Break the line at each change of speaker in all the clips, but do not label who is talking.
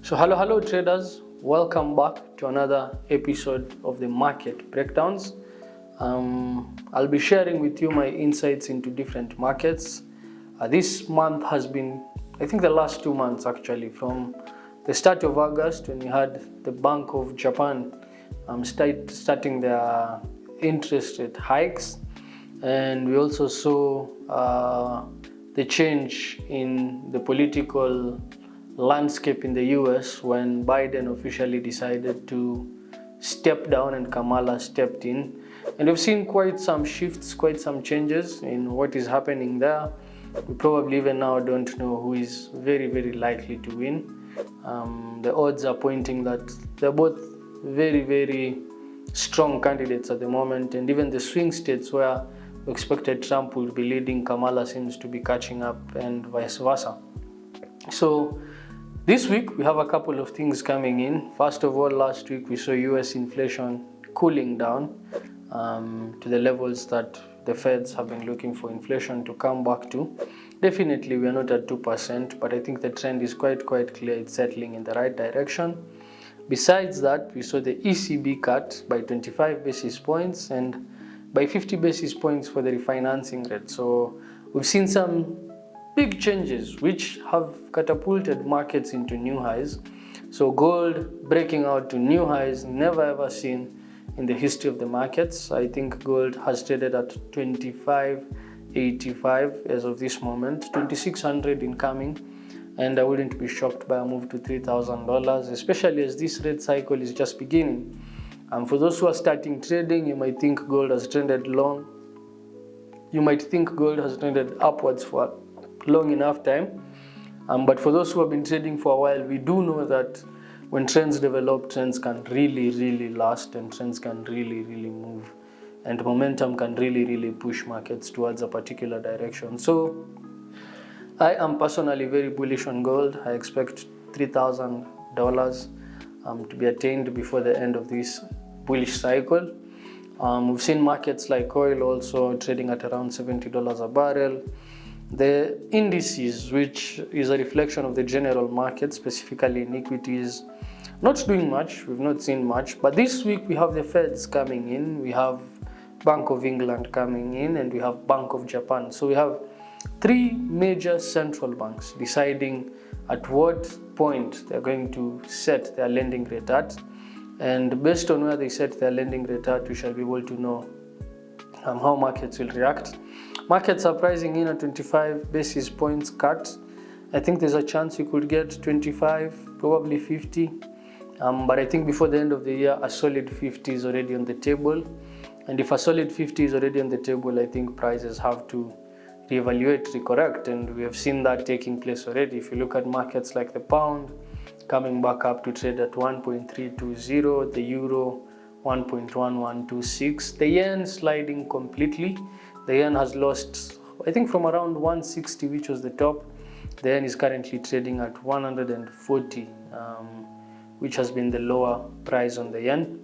Hello traders, welcome back to another episode of the market breakdowns. I'll be sharing with you my insights into different markets. This month has been, I think the last 2 months actually, from the start of August when we had the Bank of Japan starting their interest rate hikes, and we also saw the change in the political landscape in the US when Biden officially decided to step down and Kamala stepped in. And we've seen quite some shifts, quite some changes in what is happening there. We probably even now don't know who is very likely to win. The odds are pointing that they're both very strong candidates at the moment, and even the swing states where we expected Trump would be leading, Kamala seems to be catching up, and vice versa. So this week we have a couple of things coming in. First of all, last week we saw US inflation cooling down to the levels that the Feds have been looking for inflation to come back to. Definitely we are not at 2%, but I think the trend is quite clear. It's settling in the right direction. Besides that, we saw the ECB cut by 25 basis points and by 50 basis points for the refinancing rate. So we've seen some big changes which have catapulted markets into new highs. So gold breaking out to new highs never ever seen in the history of the markets. I think gold has traded at 25.85 as of this moment, 2600 incoming, and I wouldn't be shocked by a move to $3,000, especially as this rate cycle is just beginning. For those who are starting trading, you might think gold has trended long. You might think gold has trended upwards for long enough time, but for those who have been trading for a while, we do know that when trends develop, trends can really last, and trends can really move, and momentum can really push markets towards a particular direction. So I am personally very bullish on gold. I expect $3,000 to be attained before the end of this bullish cycle. We've seen markets like oil also trading at around $70 a barrel. The indices, which is a reflection of the general market, specifically in equities, not doing much. We've not seen much, but this week we have the Feds coming in, we have Bank of England coming in, and we have Bank of Japan. So we have three major central banks deciding at what point they're going to set their lending rate at, and based on where they set their lending rate at, we shall be able to know how markets will react. Markets are pricing in a 25 basis points cut. I think there's a chance we could get 25, probably 50. But I think before the end of the year, a solid 50 is already on the table. And if a solid 50 is already on the table, I think prices have to reevaluate, recorrect. And we have seen that taking place already. If you look at markets like the pound, coming back up to trade at 1.320, the euro 1.1126, the yen sliding completely. The yen has lost, I think, from around 160, which was the top. The yen is currently trading at 140, which has been the lower price on the yen.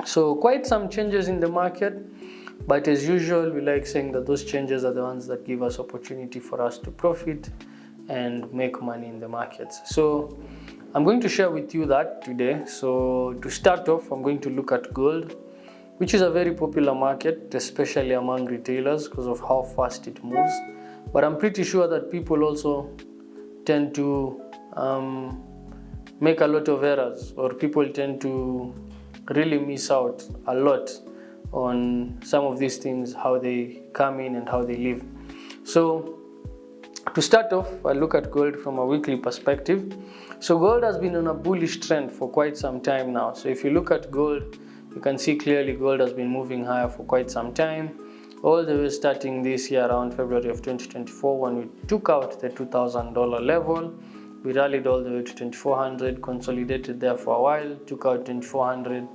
So quite some changes in the market, but as usual, we like saying that those changes are the ones that give us opportunity for us to profit and make money in the markets. So I'm going to share with you that today. So to start off, I'm going to look at gold, which is a very popular market, especially among retailers because of how fast it moves. But I'm pretty sure that people also tend to make a lot of errors, or people tend to really miss out a lot on some of these things, how they come in and how they leave. So to start off, I look at gold from a weekly perspective. So gold has been on a bullish trend for quite some time now. So if you look at gold, you can see clearly gold has been moving higher for quite some time, all the way starting this year around February of 2024 when we took out the $2,000 level. We rallied all the way to 2400, consolidated there for a while, took out 2400,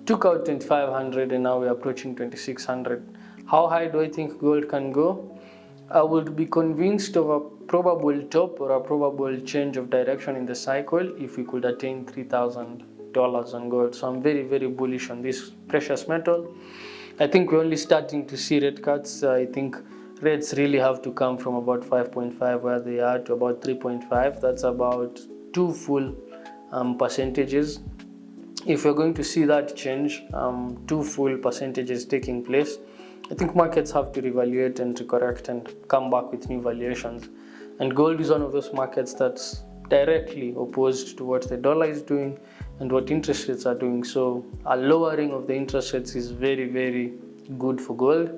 took out 2500, and now we're approaching 2600. How high do I think gold can go? I would be convinced of a probable top or a probable change of direction in the cycle if we could attain $3,000 on gold. So I'm very bullish on this precious metal. I think we're only starting to see rate cuts. I think rates really have to come from about 5.5 where they are to about 3.5. That's about 2 full percentages. If we're going to see that change, 2 full percentages taking place, I think markets have to reevaluate and recorrect and come back with new valuations. And gold is one of those markets that's directly opposed to what the dollar is doing and what interest rates are doing. So a lowering of the interest rates is very, very good for gold.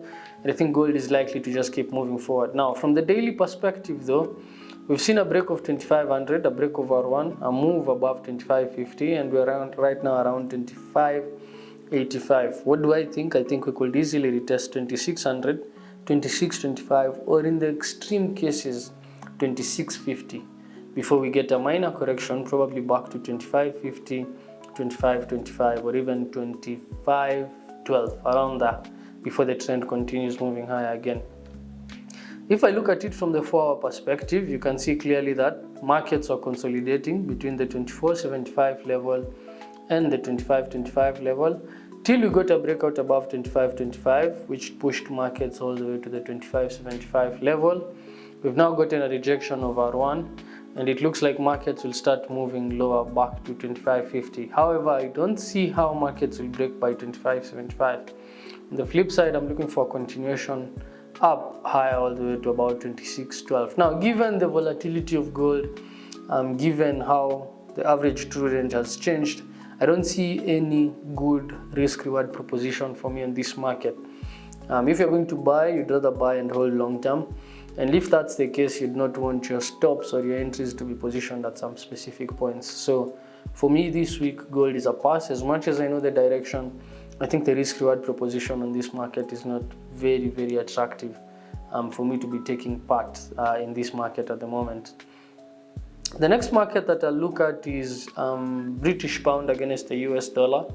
And I think gold is likely to just keep moving forward. Now, from the daily perspective though, we've seen a break of 2500, a break over one, a move above 2550, and we're right now around 2585. What do I think? I think we could easily retest 2600, 2625, or in the extreme cases, 2650 before we get a minor correction, probably back to 2550, 2525, or even 2512, around that, before the trend continues moving higher again. If I look at it from the 4-hour perspective, you can see clearly that markets are consolidating between the 2475 level and the 2525 level till we got a breakout above 2525, which pushed markets all the way to the 2575 level. We've now gotten a rejection of R1, and it looks like markets will start moving lower back to 2550. However, I don't see how markets will break by 2575. On the flip side, I'm looking for a continuation up higher all the way to about 2612. Now, given the volatility of gold, given how the average true range has changed, I don't see any good risk-reward proposition for me in this market. If you're going to buy, you'd rather buy and hold long term. And if that's the case, you'd not want your stops or your entries to be positioned at some specific points. So for me this week, gold is a pass. As much as I know the direction, I think the risk-reward proposition on this market is not very, very attractive for me to be taking part in this market at the moment. The next market that I'll look at is British pound against the US dollar.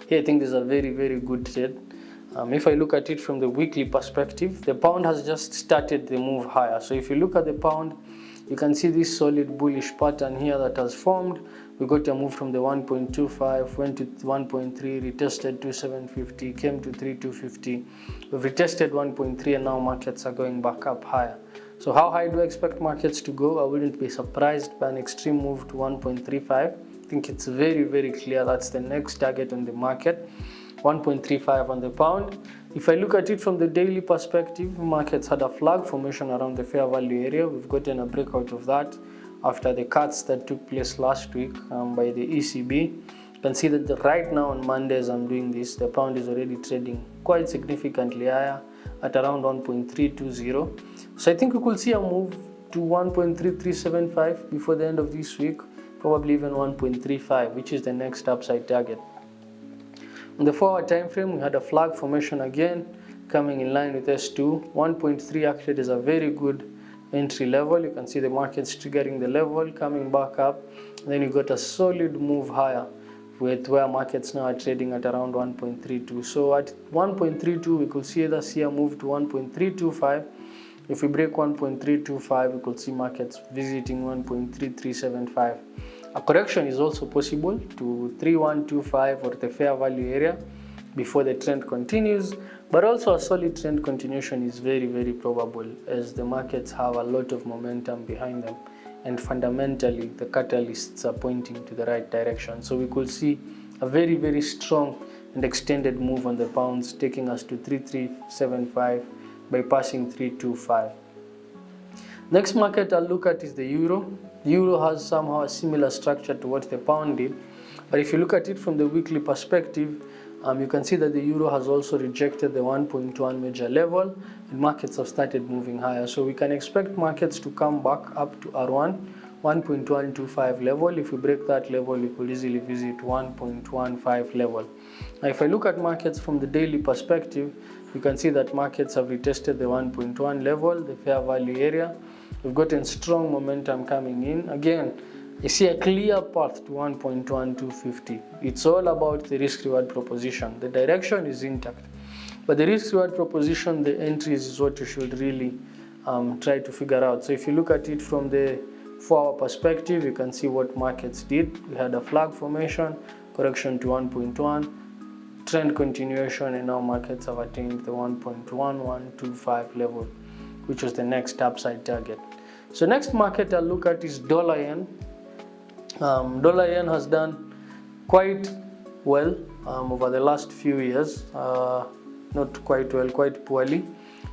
Here I think there's a very, very good trade. If I look at it from the weekly perspective, the pound has just started the move higher. So if you look at the pound, you can see this solid bullish pattern here that has formed. We got a move from the 1.25, went to 1.3, retested 2750, came to 3250. We've retested 1.3 and now markets are going back up higher. So how high do I expect markets to go? I wouldn't be surprised by an extreme move to 1.35. I think it's very, very clear that's the next target on the market. 1.35 on the pound. If I look at it from the daily perspective, markets had a flag formation around the fair value area. We've gotten a breakout of that after the cuts that took place last week by the ECB. You can see that right now on Monday as I'm doing this, the pound is already trading quite significantly higher at around 1.320. So I think we could see a move to 1.3375 before the end of this week, probably even 1.35, which is the next upside target. On the 4-hour time frame, we had a flag formation again coming in line with S2. 1.3 actually is a very good entry level. You can see the markets triggering the level, coming back up. Then you got a solid move higher with where markets now are trading at around 1.32. So at 1.32, we could see either see a move to 1.325. If we break 1.325, we could see markets visiting 1.3375. A correction is also possible to 3125 or the fair value area before the trend continues, but also a solid trend continuation is very, very probable as the markets have a lot of momentum behind them and fundamentally the catalysts are pointing to the right direction. So we could see a very, very strong and extended move on the pounds taking us to 3375 by passing 325. Next market I'll look at is the euro. The euro has somehow a similar structure to what the pound did, but if you look at it from the weekly perspective, you can see that the euro has also rejected the 1.1 major level and markets have started moving higher. So we can expect markets to come back up to R1, 1.125 level. If we break that level, we could easily visit 1.15 level. Now if I look at markets from the daily perspective, you can see that markets have retested the 1.1 level, the fair value area. We've gotten strong momentum coming in. Again, you see a clear path to 1.1250. It's all about the risk-reward proposition. The direction is intact, but the risk-reward proposition, the entries is what you should really try to figure out. So if you look at it from the 4-hour perspective, you can see what markets did. We had a flag formation, correction to 1.1, trend continuation, and now markets have attained the 1.1125 level, which was the next upside target. So next market I'll look at is dollar yen. Dollar yen has done quite well over the last few years, not quite well, quite poorly.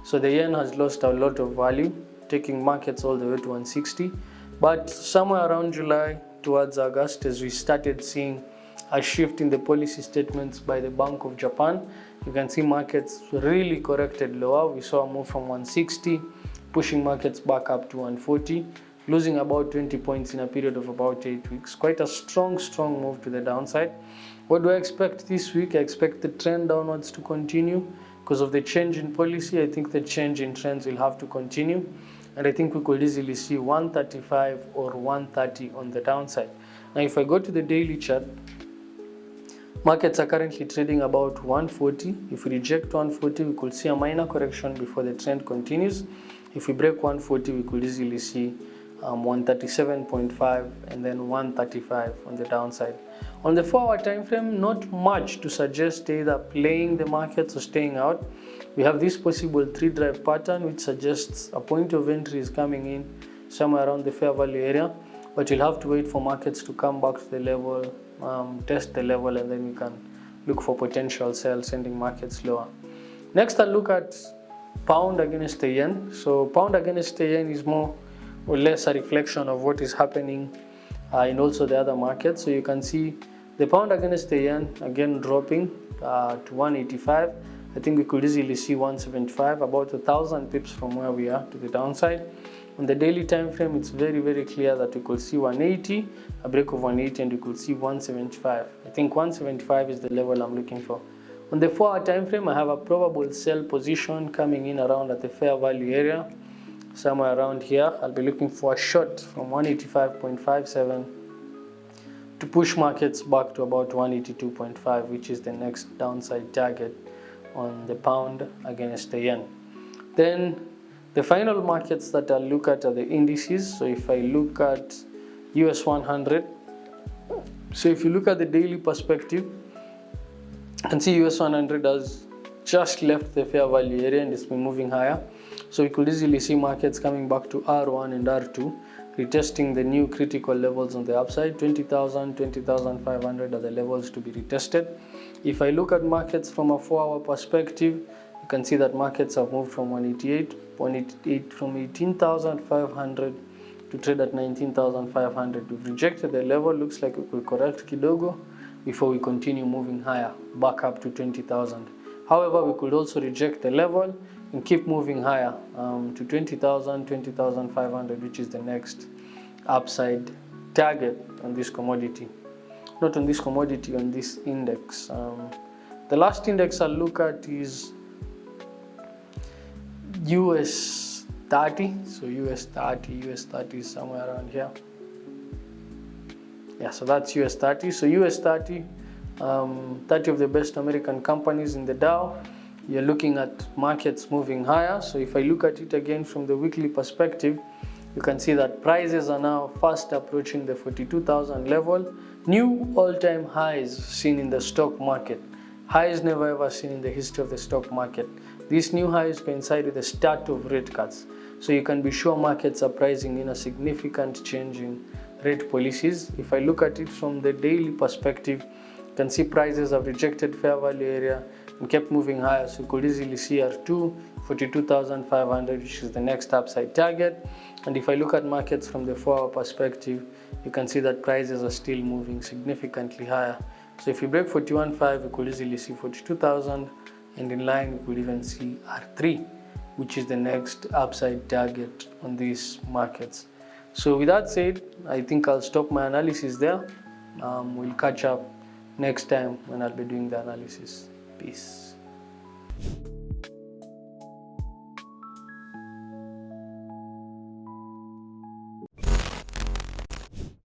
So the yen has lost a lot of value, taking markets all the way to 160. But somewhere around July towards August, as we started seeing a shift in the policy statements by the Bank of Japan, you can see markets really corrected lower. We saw a move from 160, pushing markets back up to 140, losing about 20 points in a period of about 8 weeks. Quite a strong move to the downside. What do I expect this week? I expect the trend downwards to continue because of the change in policy. I think the change in trends will have to continue, and I think we could easily see 135 or 130 on the downside. Now if I go to the daily chart, markets are currently trading about 140. If we reject 140, we could see a minor correction before the trend continues. If we break 140, we could easily see 137.5 and then 135 on the downside. On the 4-hour time frame, not much to suggest either playing the markets or staying out. We have this possible 3-drive pattern which suggests a point of entry is coming in somewhere around the fair value area, but you'll have to wait for markets to come back to the level, test the level, and then you can look for potential sales sending markets lower. Next, I'll look at pound against the yen. So pound against the yen is more or less a reflection of what is happening in also the other markets. So you can see the pound against the yen again dropping to 185. I think we could easily see 175, about 1,000 pips from where we are to the downside. On the daily time frame, it's very clear that we could see 180, a break of 180, and we could see 175. I think 175 is the level I'm looking for. On the 4-hour time frame, I have a probable sell position coming in around at the fair value area, somewhere around here. I'll be looking for a short from 185.57 to push markets back to about 182.5, which is the next downside target on the pound against the yen. Then the final markets that I'll look at are the indices. So if I look at US 100, so if you look at the daily perspective, you can see US 100 has just left the fair value area and it's been moving higher. So we could easily see markets coming back to R1 and R2, retesting the new critical levels on the upside. 20,000, 20,500 are the levels to be retested. If I look at markets from a 4-hour perspective, you can see that markets have moved from 188 from 18,500 to trade at 19,500. We've rejected the level. Looks like we could correct kidogo before we continue moving higher, back up to 20,000. However, we could also reject the level and keep moving higher to 20,000, 20,500, which is the next upside target on this commodity. Not on this commodity, on this index. The last index I'll look at is US 30. So US 30 is somewhere around here. Yeah, so that's US 30. So US 30, 30 of the best American companies in the Dow. You're looking at markets moving higher. So if I look at it again from the weekly perspective, you can see that prices are now fast approaching the 42,000 level. New all-time highs seen in the stock market. Highs never ever seen in the history of the stock market. These new highs coincide with the start of rate cuts. So you can be sure markets are pricing in a significant change in rate policies. If I look at it from the daily perspective, you can see prices have rejected fair value area and kept moving higher. So you could easily see R2, 42,500, which is the next upside target. And if I look at markets from the 4-hour perspective, you can see that prices are still moving significantly higher. So if we break 41.5, we could easily see 42,000, and in line we could even see R3, which is the next upside target on these markets. So with that said, I think I'll stop my analysis there. We'll catch up next time when I'll be doing the analysis. Peace.